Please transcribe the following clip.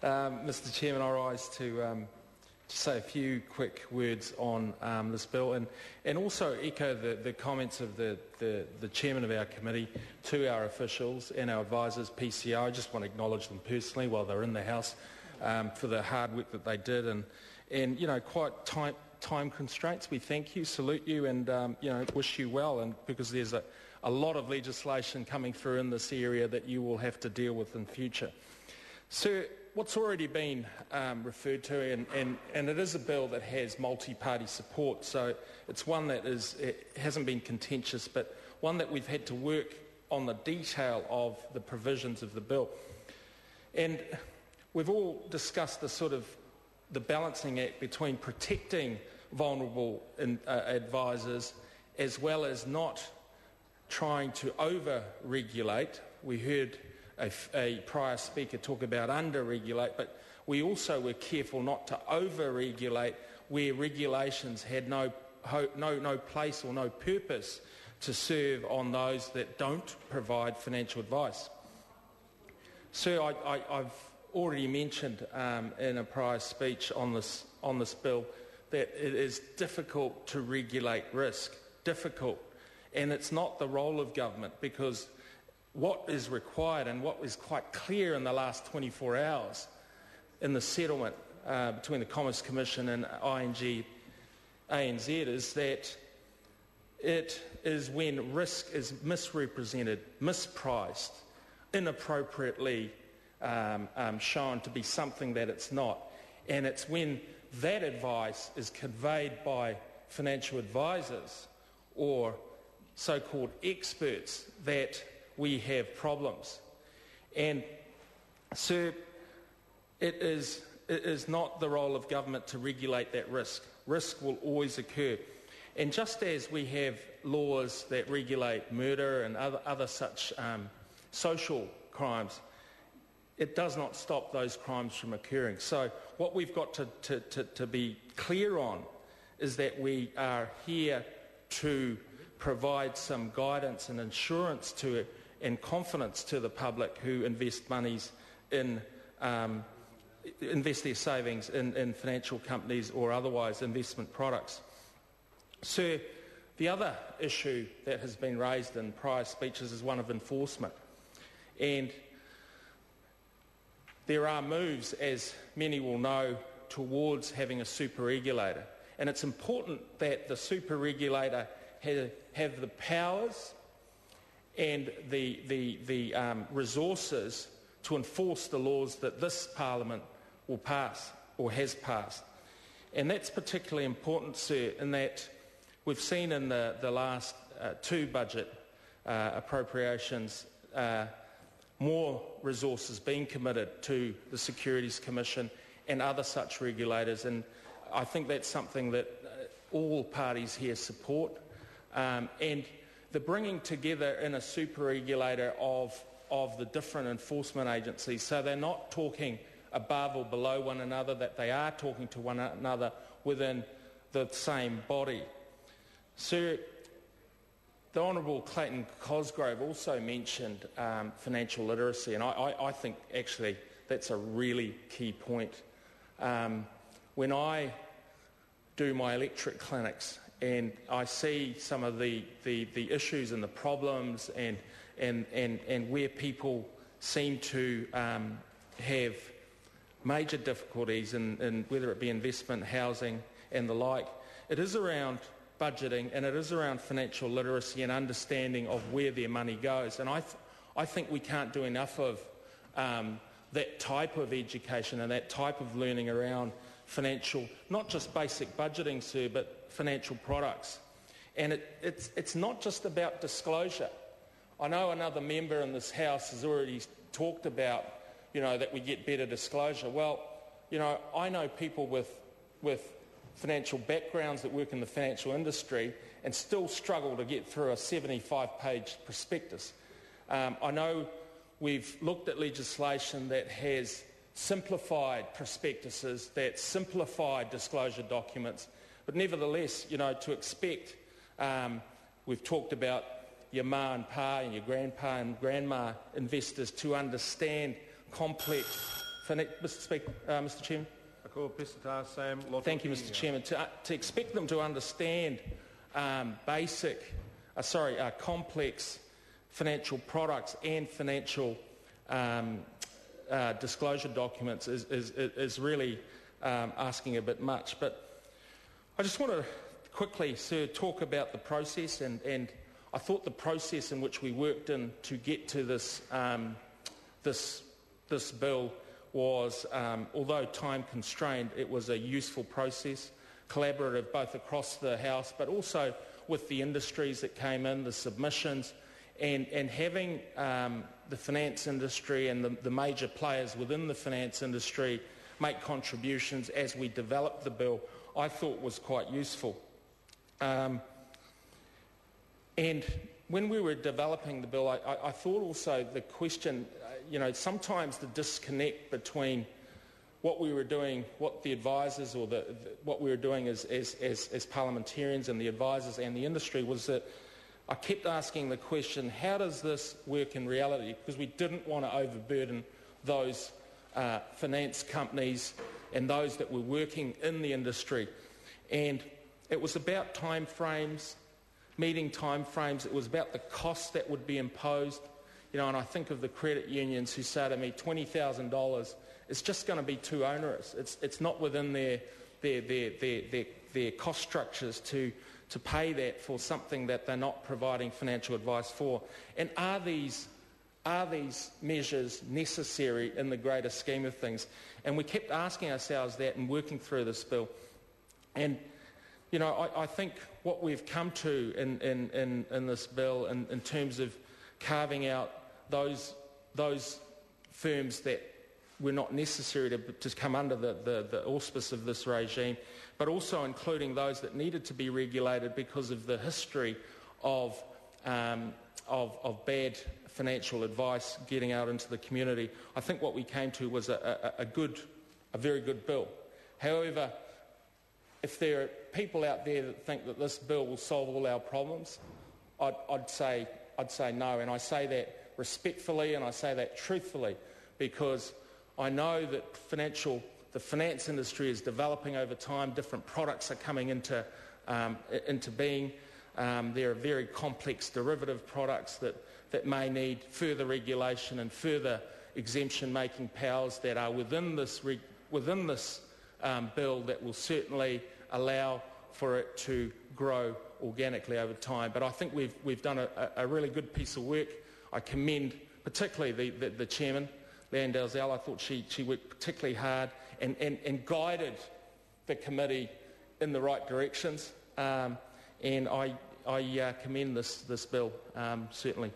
Mr. Chairman, I rise to say a few quick words on this bill and also echo the comments of the chairman of our committee to our officials and our advisors, PCO. I just want to acknowledge them personally while they're in the House for the hard work that they did and quite time constraints. We thank you, salute you, and wish you well. And because there's a lot of legislation coming through in this area that you will have to deal with in future. Sir, what's already been referred to, and it is a bill that has multi-party support, so it's one that it hasn't been contentious, but one that we've had to work on the detail of the provisions of the bill. And we've all discussed the balancing act between protecting vulnerable advisors as well as not trying to over-regulate. We heard a prior speaker talk about under-regulate, but we also were careful not to over-regulate where regulations had no place or no purpose to serve on those that don't provide financial advice. Sir, I've already mentioned in a prior speech on this bill that it is difficult to regulate risk, difficult, and it's not the role of government, because what is required and what was quite clear in the last 24 hours in the settlement between the Commerce Commission and ANZ is that it is when risk is misrepresented, mispriced, inappropriately shown to be something that it's not. And it's when that advice is conveyed by financial advisors or so-called experts that we have problems. And, sir, it is not the role of government to regulate that risk. Risk will always occur. And just as we have laws that regulate murder and other such social crimes, it does not stop those crimes from occurring. So what we've got to be clear on is that we are here to provide some guidance and assurance to and confidence to the public who invest monies invest their savings in financial companies or otherwise investment products. Sir, the other issue that has been raised in prior speeches is one of enforcement. And there are moves, as many will know, towards having a super regulator. And it's important that the super regulator have the powers and the resources to enforce the laws that this Parliament will pass or has passed. And that's particularly important, sir, in that we've seen in the last two budget appropriations more resources being committed to the Securities Commission and other such regulators. And I think that's something that all parties here support. And the bringing together in a super regulator of the different enforcement agencies, so they're not talking above or below one another, that they are talking to one another within the same body. Sir, the Honourable Clayton Cosgrove also mentioned financial literacy, and I think actually that's a really key point. When I do my electric clinics and I see some of the issues and the problems and where people seem to have major difficulties in whether it be investment, housing and the like, it is around budgeting and it is around financial literacy and understanding of where their money goes. And I think we can't do enough of that type of education and that type of learning around financial, not just basic budgeting, sir, but financial products. And it's not just about disclosure. I know another member in this House has already talked about, that we get better disclosure. Well, I know people with financial backgrounds that work in the financial industry and still struggle to get through a 75-page prospectus. I know we've looked at legislation that has simplified prospectuses, that simplified disclosure documents, but nevertheless, to expect, we've talked about your ma and pa and your grandpa and grandma investors to understand complex Mr. Chairman. Thank you, Mr. Chairman. To expect them to understand complex financial products and financial disclosure documents is really asking a bit much. But I just want to quickly talk about the process, and I thought the process in which we worked in to get to this bill was, although time constrained, it was a useful process, collaborative both across the House but also with the industries that came in, the submissions, and having the finance industry and the major players within the finance industry make contributions as we developed the bill, I thought was quite useful. And when we were developing the bill, I thought also the question, sometimes the disconnect between what we were doing, what the advisors or what we were doing as parliamentarians and the advisors and the industry was that I kept asking the question, how does this work in reality? Because we didn't want to overburden those finance companies and those that were working in the industry. And it was about time frames, meeting time frames. It was about the costs that would be imposed. And I think of the credit unions who say to me, $20,000, it's just going to be too onerous. It's not within their cost structures to pay that for something that they're not providing financial advice for. And are these measures necessary in the greater scheme of things? And we kept asking ourselves that and working through this bill. And I think what we've come to in this bill in terms of carving out those firms that were not necessary to come under the auspice of this regime, but also including those that needed to be regulated because of the history of bad financial advice getting out into the community. I think what we came to was a very good bill. However, if there are people out there that think that this bill will solve all our problems, I'd say no, and I say that respectfully and I say that truthfully, because I know that the finance industry is developing over time. Different products are coming into being. There are very complex derivative products that may need further regulation and further exemption-making powers that are within this bill that will certainly allow for it to grow organically over time. But I think we've done a really good piece of work. I commend particularly the chairman, Leanne Dalzell. I thought she worked particularly hard and guided the committee in the right directions. And I commend this bill, certainly.